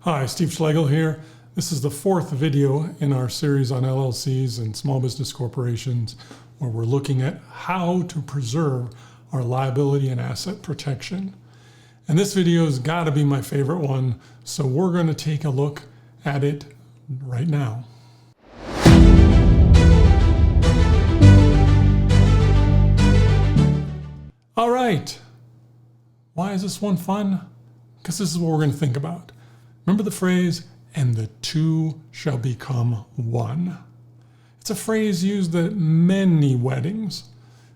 Hi, Steve Schlegel here. This is the fourth video in our series on LLCs and small business corporations, where we're looking at how to preserve our liability and asset protection. And this video has got to be my favorite one, so we're going to take a look at it right now. All right. Why is this one fun? Because this is what we're going to think about. Remember the phrase, and the two shall become one. It's a phrase used at many weddings.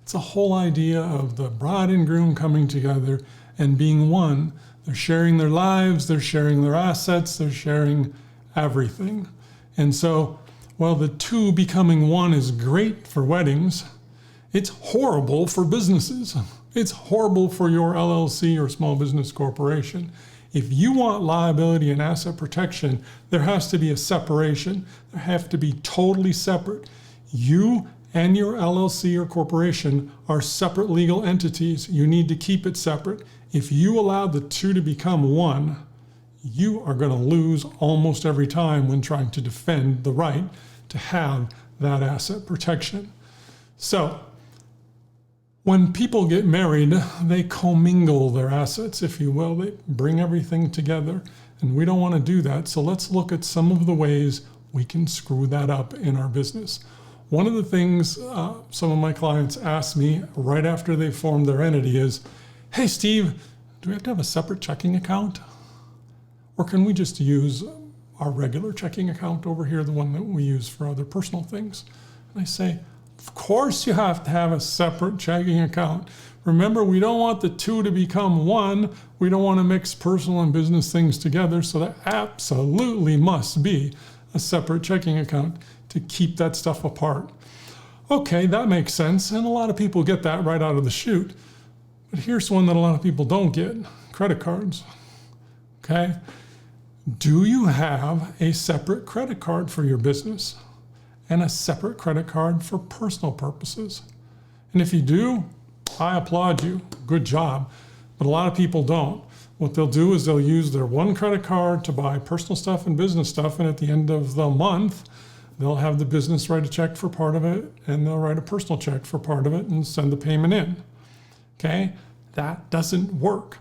It's a whole idea of the bride and groom coming together and being one. They're sharing their lives, they're sharing their assets, they're sharing everything. And so, while the two becoming one is great for weddings, it's horrible for businesses. It's horrible for your LLC or small business corporation. If you want liability and asset protection, there has to be a separation. There have to be totally separate. You and your LLC or corporation are separate legal entities. You need to keep it separate. If you allow the two to become one, you are going to lose almost every time when trying to defend the right to have that asset protection. So, when people get married, they commingle their assets, if you will. They bring everything together, and we don't want to do that. So let's look at some of the ways we can screw that up in our business. One of the things some of my clients ask me right after they form their entity is, hey, Steve, do we have to have a separate checking account? Or can we just use our regular checking account over here, the one that we use for other personal things? And I say, of course you have to have a separate checking account. Remember, we don't want the two to become one. We don't want to mix personal and business things together, so there absolutely must be a separate checking account to keep that stuff apart. Okay, that makes sense, and a lot of people get that right out of the chute. But here's one that a lot of people don't get: credit cards. Okay? Do you have a separate credit card for your business and a separate credit card for personal purposes? And if you do, I applaud you. Good job. But a lot of people don't. What they'll do is they'll use their one credit card to buy personal stuff and business stuff, and at the end of the month, they'll have the business write a check for part of it, and they'll write a personal check for part of it and send the payment in. Okay? That doesn't work.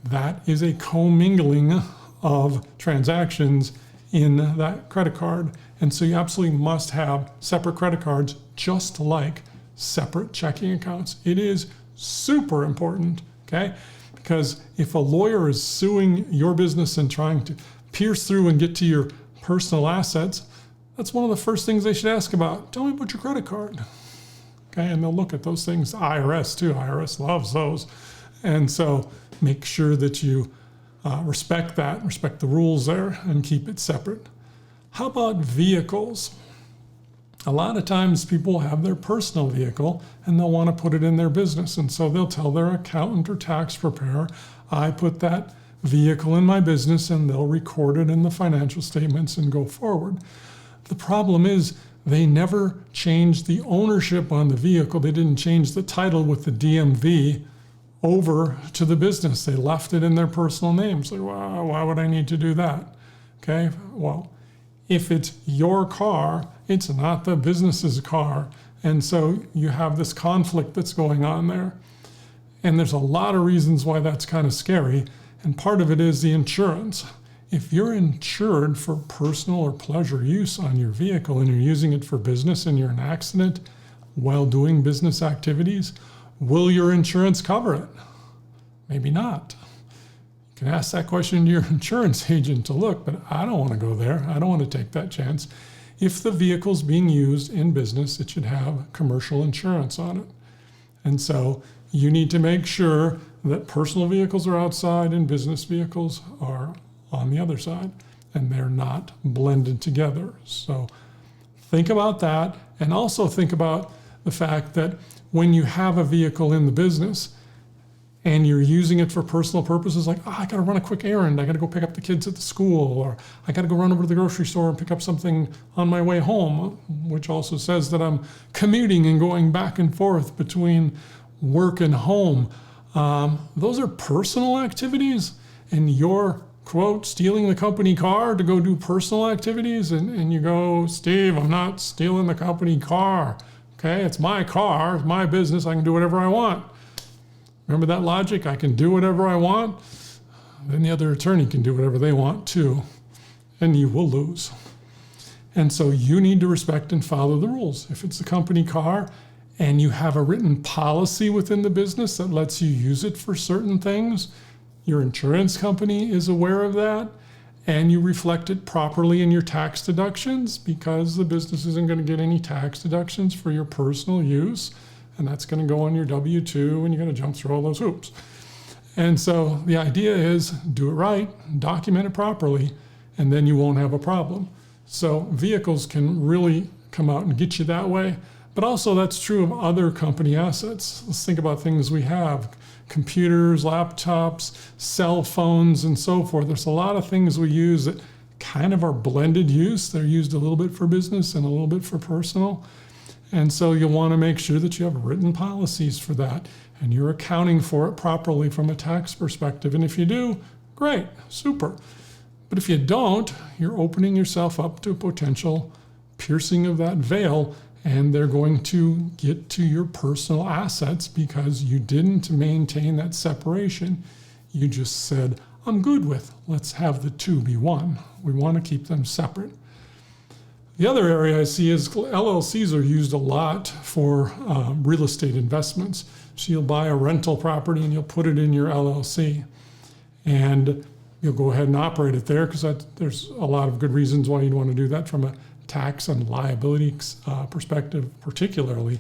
That is a commingling of transactions in that credit card. And so you absolutely must have separate credit cards, just like separate checking accounts. It is super important, okay? Because if a lawyer is suing your business and trying to pierce through and get to your personal assets, that's one of the first things they should ask about. Tell me about your credit card. Okay, and they'll look at those things. IRS too, IRS loves those. And so make sure that you respect that, respect the rules there, and keep it separate. How about vehicles? A lot of times people have their personal vehicle and they'll want to put it in their business. And so they'll tell their accountant or tax preparer, I put that vehicle in my business, and they'll record it in the financial statements and go forward. The problem is they never changed the ownership on the vehicle. They didn't change the title with the DMV over to the business. They left it in their personal names. Like, well, why would I need to do that? Okay, well, if it's your car, it's not the business's car. And so you have this conflict that's going on there. And there's a lot of reasons why that's kind of scary. And part of it is the insurance. If you're insured for personal or pleasure use on your vehicle and you're using it for business and you're in an accident while doing business activities, will your insurance cover it? Maybe not. You can ask that question to your insurance agent to look, but I don't want to go there. I don't want to take that chance. If the vehicle's being used in business, it should have commercial insurance on it. And so you need to make sure that personal vehicles are outside and business vehicles are on the other side, and they're not blended together. So think about that, and also think about the fact that when you have a vehicle in the business and you're using it for personal purposes, like, I got to run a quick errand, I got to go pick up the kids at the school, or I got to go run over to the grocery store and pick up something on my way home, which also says that I'm commuting and going back and forth between work and home. Those are personal activities, and your quote, stealing the company car to go do personal activities? And you go, Steve, I'm not stealing the company car. Okay, it's my car, it's my business, I can do whatever I want. Remember that logic? I can do whatever I want. Then the other attorney can do whatever they want too, and you will lose. And so you need to respect and follow the rules. If it's a company car and you have a written policy within the business that lets you use it for certain things, your insurance company is aware of that, and you reflect it properly in your tax deductions, because the business isn't going to get any tax deductions for your personal use, and that's going to go on your W-2, and you're going to jump through all those hoops. And so the idea is do it right, document it properly, and then you won't have a problem. So vehicles can really come out and get you that way, but also that's true of other company assets. Let's think about things we have: computers, laptops, cell phones, and so forth. There's a lot of things we use that kind of are blended use. They're used a little bit for business and a little bit for personal. And so you'll want to make sure that you have written policies for that and you're accounting for it properly from a tax perspective. And if you do, great, super. But if you don't, you're opening yourself up to a potential piercing of that veil, and they're going to get to your personal assets because you didn't maintain that separation. You just said, I'm good with, let's have the two be one. We want to keep them separate. The other area I see is LLCs are used a lot for real estate investments. So you'll buy a rental property and you'll put it in your LLC. And you'll go ahead and operate it there, because there's a lot of good reasons why you'd want to do that from a tax and liability perspective particularly.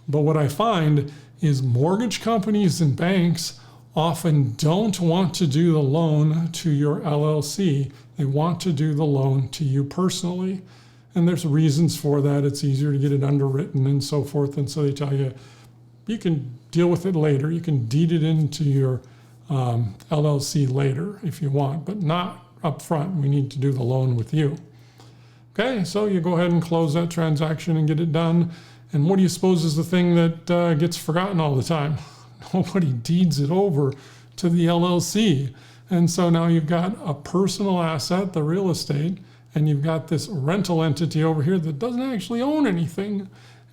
But what I find is mortgage companies and banks often don't want to do the loan to your LLC. They want to do the loan to you personally. And there's reasons for that. It's easier to get it underwritten and so forth. And so they tell you, you can deal with it later. You can deed it into your LLC later if you want, but not up front. We need to do the loan with you. Okay, so you go ahead and close that transaction and get it done. And what do you suppose is the thing that gets forgotten all the time? Nobody deeds it over to the LLC. And so now you've got a personal asset, the real estate, and you've got this rental entity over here that doesn't actually own anything.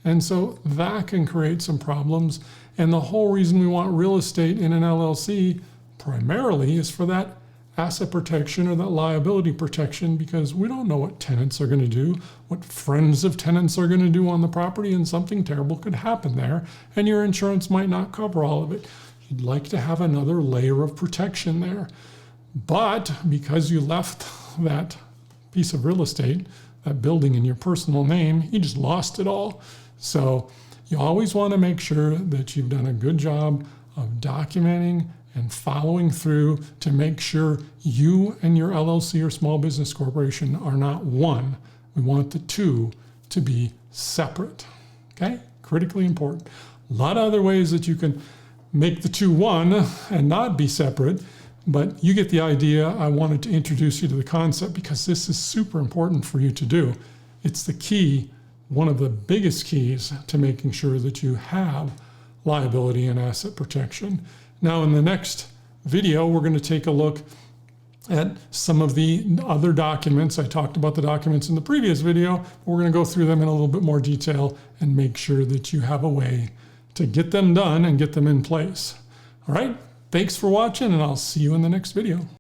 And so that can create some problems. And the whole reason we want real estate in an LLC primarily is for that asset protection or that liability protection, because we don't know what tenants are going to do, what friends of tenants are going to do on the property, and something terrible could happen there, and your insurance might not cover all of it. You'd like to have another layer of protection there. But because you left that piece of real estate, that building in your personal name, you just lost it all. So you always want to make sure that you've done a good job of documenting and following through to make sure you and your LLC or small business corporation are not one. We want the two to be separate. Okay? Critically important. A lot of other ways that you can make the two one and not be separate, but you get the idea. I wanted to introduce you to the concept because this is super important for you to do. It's the key, one of the biggest keys to making sure that you have liability and asset protection. Now, in the next video, we're going to take a look at some of the other documents. I talked about the documents in the previous video. We're going to go through them in a little bit more detail and make sure that you have a way to get them done and get them in place. All right, thanks for watching, and I'll see you in the next video.